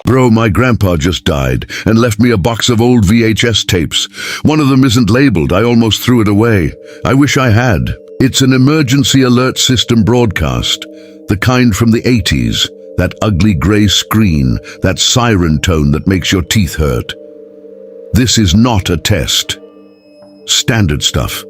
Bro, my grandpa just died and left me a box of old VHS tapes. One of them isn't labeled. I almost threw it away. I wish I had. It's an emergency alert system broadcast, the kind from the 80s. That ugly gray screen, that siren tone that makes your teeth hurt. This is not a test. Standard stuff.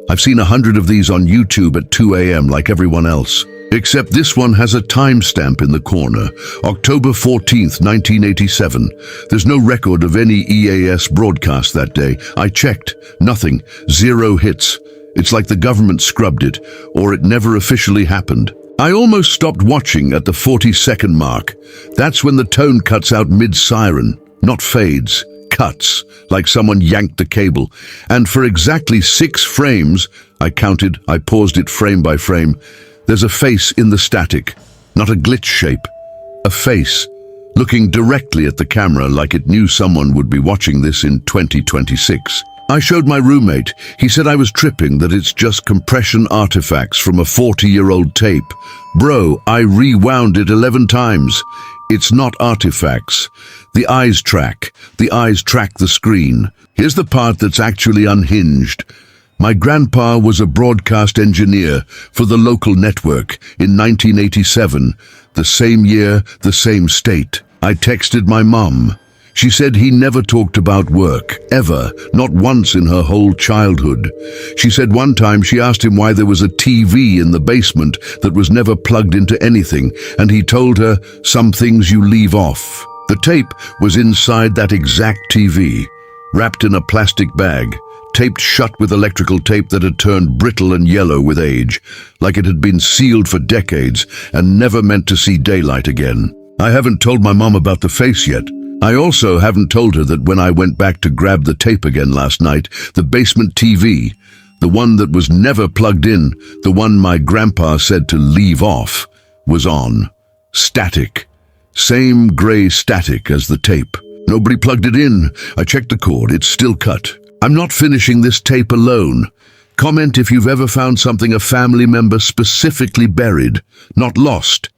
I've seen 100 of these on YouTube at 2 a.m. like everyone else. Except this one has a timestamp in the corner, October 14th, 1987. There's no record of any EAS broadcast that day. I checked. Nothing. 0 hits. It's like the government scrubbed it, or it never officially happened. I almost stopped watching at the 40-second mark. That's when the tone cuts out mid-siren, not fades. Cuts, like someone yanked the cable. And for exactly 6 frames, I counted, I paused it frame by frame, there's a face in the static, not a glitch shape. A face, looking directly at the camera like it knew someone would be watching this in 2026. I showed my roommate. He said I was tripping, that it's just compression artifacts from a 40-year-old tape. Bro, I rewound it 11 times. It's not artifacts. The eyes track the screen. Here's the part that's actually unhinged. My grandpa was a broadcast engineer for the local network in 1987, the same year, the same state. I texted my mom. She said he never talked about work, ever, not once in her whole childhood. She said one time she asked him why there was a TV in the basement that was never plugged into anything, and he told her, "Some things you leave off." The tape was inside that exact TV, wrapped in a plastic bag, taped shut with electrical tape that had turned brittle and yellow with age, like it had been sealed for decades and never meant to see daylight again. I haven't told my mom about the face yet. I also haven't told her that when I went back to grab the tape again last night, the basement TV, the one that was never plugged in, the one my grandpa said to leave off, was on. Static. Same gray static as the tape. Nobody plugged it in. I checked the cord. It's still cut. I'm not finishing this tape alone. Comment if you've ever found something a family member specifically buried, not lost.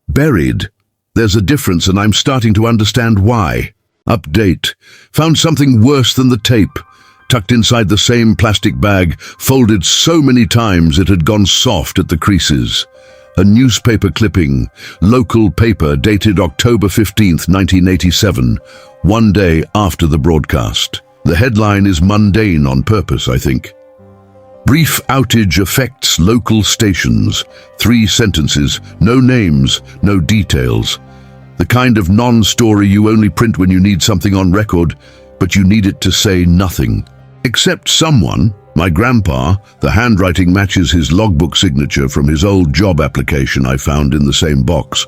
Buried. There's a difference, and I'm starting to understand why. Update. Found something worse than the tape. Tucked inside the same plastic bag, folded so many times it had gone soft at the creases. A newspaper clipping, local paper dated October 15th, 1987, one day after the broadcast. The headline is mundane on purpose, I think. Brief outage affects local stations. 3 sentences, no names, no details. The kind of non-story you only print when you need something on record, but you need it to say nothing. Except someone, my grandpa, the handwriting matches his logbook signature from his old job application I found in the same box,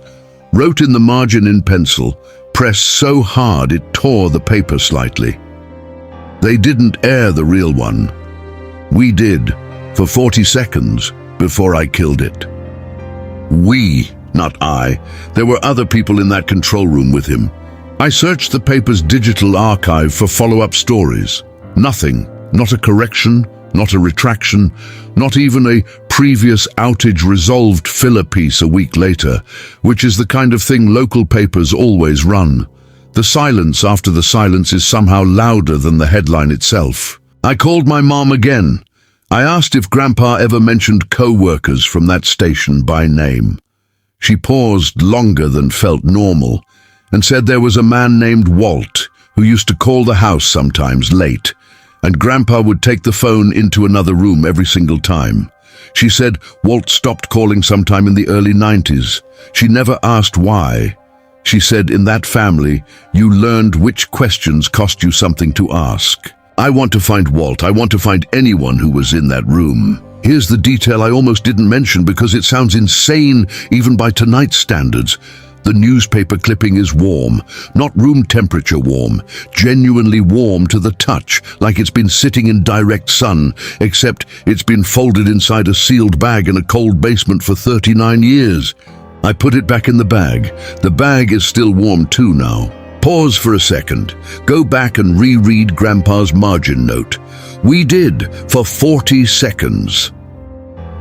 wrote in the margin in pencil, pressed so hard it tore the paper slightly. They didn't air the real one. We did, for 40 seconds, before I killed it. We, not I. There were other people in that control room with him. I searched the paper's digital archive for follow-up stories. Nothing. Not a correction, not a retraction, not even a previous outage resolved filler piece a week later, which is the kind of thing local papers always run. The silence after the silence is somehow louder than the headline itself. I called my mom again. I asked if Grandpa ever mentioned co-workers from that station by name. She paused longer than felt normal and said there was a man named Walt who used to call the house sometimes late, and Grandpa would take the phone into another room every single time. She said Walt stopped calling sometime in the early 90s. She never asked why. She said in that family, you learned which questions cost you something to ask. I want to find Walt. I want to find anyone who was in that room. Here's the detail I almost didn't mention because it sounds insane even by tonight's standards. The newspaper clipping is warm, not room temperature warm, genuinely warm to the touch, like it's been sitting in direct sun, except it's been folded inside a sealed bag in a cold basement for 39 years. I put it back in the bag. The bag is still warm too now. Pause for a second. Go back and reread Grandpa's margin note. We did, for 40 seconds.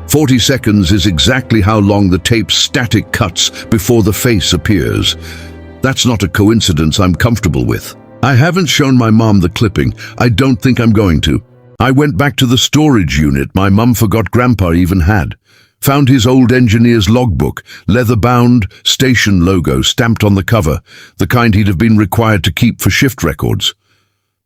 40 seconds is exactly how long the tape's static cuts before the face appears. That's not a coincidence I'm comfortable with. I haven't shown my mom the clipping. I don't think I'm going to. I went back to the storage unit my mum forgot Grandpa even had. Found his old engineer's logbook, leather-bound, station logo stamped on the cover, the kind he'd have been required to keep for shift records.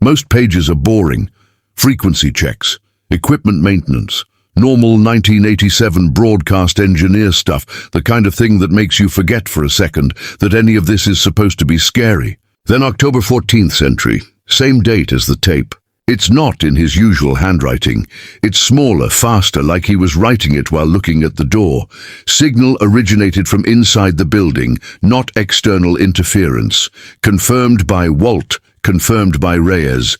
Most pages are boring. Frequency checks, equipment maintenance, normal 1987 broadcast engineer stuff, the kind of thing that makes you forget for a second that any of this is supposed to be scary. Then October 14th entry, same date as the tape. It's not in his usual handwriting. It's smaller, faster, like he was writing it while looking at the door. Signal originated from inside the building, not external interference. Confirmed by Walt, confirmed by Reyes.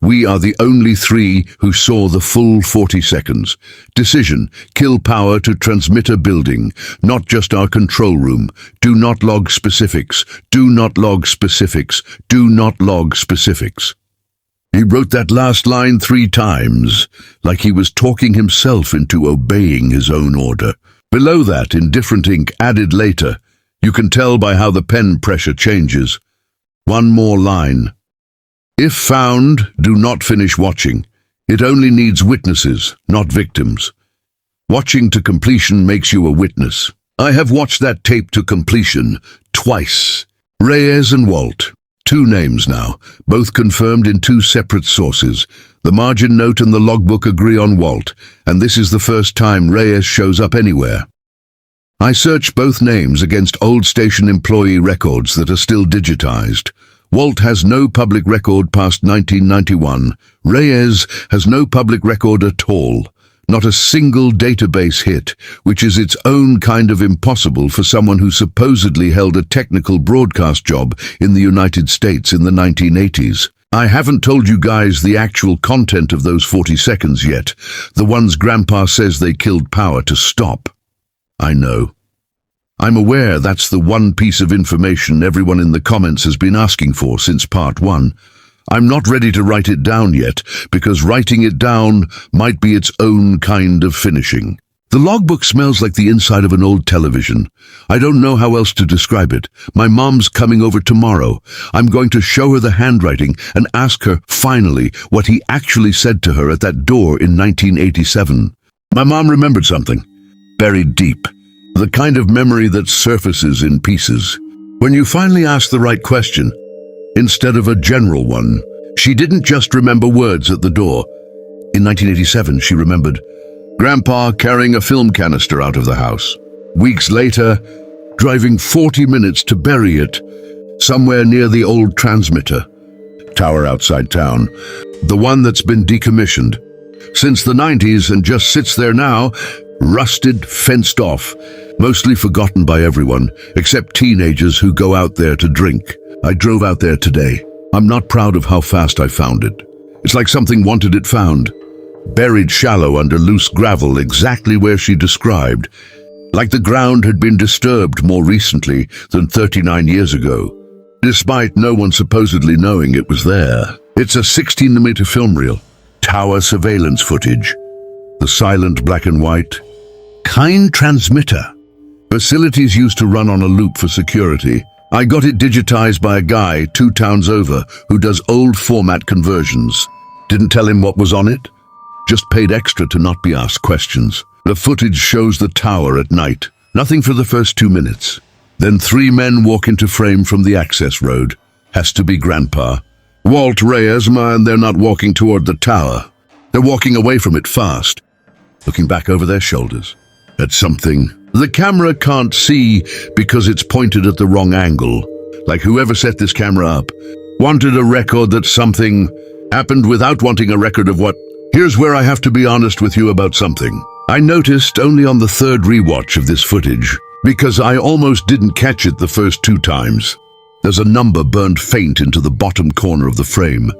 We are the only three who saw the full 40 seconds. Decision, kill power to transmitter building, not just our control room. Do not log specifics. Do not log specifics. Do not log specifics. He wrote that last line 3 times, like he was talking himself into obeying his own order. Below that, in different ink added later, you can tell by how the pen pressure changes. One more line. If found, do not finish watching. It only needs witnesses, not victims. Watching to completion makes you a witness. I have watched that tape to completion twice. Reyes and Walt. 2 names now, both confirmed in 2 separate sources. The margin note and the logbook agree on Walt, and this is the first time Reyes shows up anywhere. I searched both names against old station employee records that are still digitized. Walt has no public record past 1991. Reyes has no public record at all. Not a single database hit, which is its own kind of impossible for someone who supposedly held a technical broadcast job in the United States in the 1980s. I haven't told you guys the actual content of those 40 seconds yet, the ones Grandpa says they killed power to stop. I know. I'm aware that's the one piece of information everyone in the comments has been asking for since part 1. I'm not ready to write it down yet, because writing it down might be its own kind of finishing. The logbook smells like the inside of an old television. I don't know how else to describe it. My mom's coming over tomorrow. I'm going to show her the handwriting and ask her, finally, what he actually said to her at that door in 1987. My mom remembered something. Buried deep. The kind of memory that surfaces in pieces. When you finally ask the right question, instead of a general one, she didn't just remember words at the door. In 1987, she remembered Grandpa carrying a film canister out of the house. Weeks later, driving 40 minutes to bury it, somewhere near the old transmitter tower outside town, the one that's been decommissioned since the 90s and just sits there now, rusted, fenced off, mostly forgotten by everyone, except teenagers who go out there to drink. I drove out there today. I'm not proud of how fast I found it. It's like something wanted it found. Buried shallow under loose gravel, exactly where she described. Like the ground had been disturbed more recently than 39 years ago, despite no one supposedly knowing it was there. It's a 16mm film reel. Tower surveillance footage. The silent black and white. Kind transmitter. Facilities used to run on a loop for security. I got it digitized by a guy 2 towns over who does old format conversions. Didn't tell him what was on it. Just paid extra to not be asked questions. The footage shows the tower at night. Nothing for the first 2 minutes. Then 3 men walk into frame from the access road. Has to be Grandpa. Walt, Reyes, and they're not walking toward the tower. They're walking away from it fast, looking back over their shoulders at something the camera can't see because it's pointed at the wrong angle. Like whoever set this camera up wanted a record that something happened without wanting a record of what. Here's where I have to be honest with you about something. I noticed only on the 3rd rewatch of this footage, because I almost didn't catch it the first 2 times. There's a number burned faint into the bottom corner of the frame.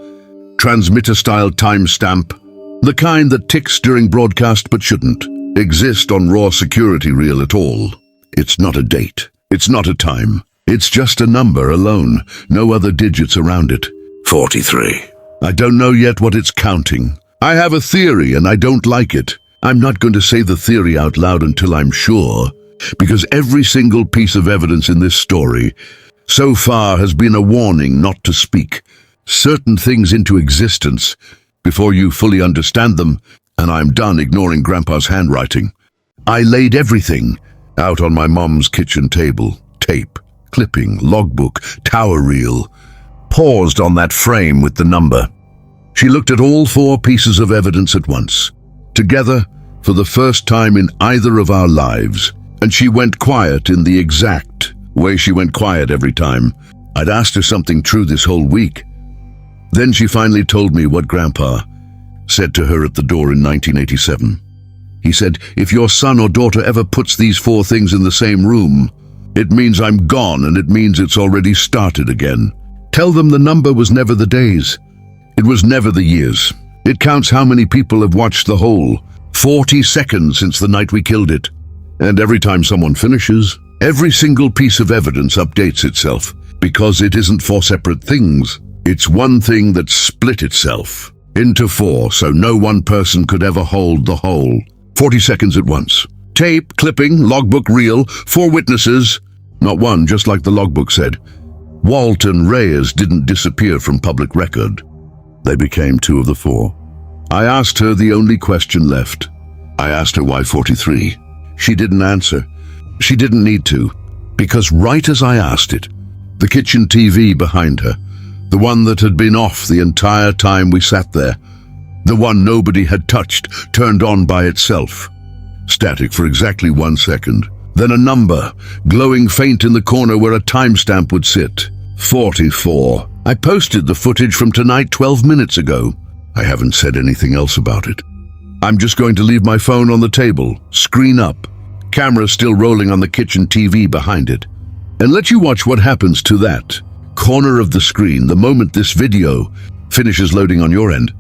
Transmitter-style timestamp, the kind that ticks during broadcast but shouldn't exist on raw security reel at all. It's not a date. It's not a time. It's just a number alone, no other digits around it. 43. I don't know yet what it's counting. I have a theory and I don't like it. I'm not going to say the theory out loud until I'm sure, because every single piece of evidence in this story so far has been a warning not to speak certain things into existence before you fully understand them, and I'm done ignoring Grandpa's handwriting. I laid everything out on my mom's kitchen table. Tape, clipping, logbook, tower reel. Paused on that frame with the number. She looked at all 4 pieces of evidence at once, together for the first time in either of our lives, and she went quiet in the exact way she went quiet every time I'd asked her something true this whole week. Then she finally told me what Grandpa said to her at the door in 1987. He said, "If your son or daughter ever puts these 4 things in the same room, it means I'm gone, and it means it's already started again. Tell them the number was never the days. It was never the years. It counts how many people have watched the whole 40 seconds since the night we killed it. And every time someone finishes, every single piece of evidence updates itself, because it isn't 4 separate things. It's one thing that split itself into 4, so no one person could ever hold the whole 40 seconds at once. Tape, clipping, logbook, reel, 4 witnesses. Not one, just like the logbook said. Walton Reyes didn't disappear from public record. They became 2 of the 4. I asked her the only question left. I asked her why 43. She didn't answer. She didn't need to, because right as I asked it, the kitchen TV behind her, the one that had been off the entire time we sat there, the one nobody had touched, turned on by itself. Static for exactly 1 second. Then a number, glowing faint in the corner where a timestamp would sit. 44. I posted the footage from tonight 12 minutes ago. I haven't said anything else about it. I'm just going to leave my phone on the table, screen up, camera still rolling on the kitchen TV behind it, and let you watch what happens to that corner of the screen the moment this video finishes loading on your end.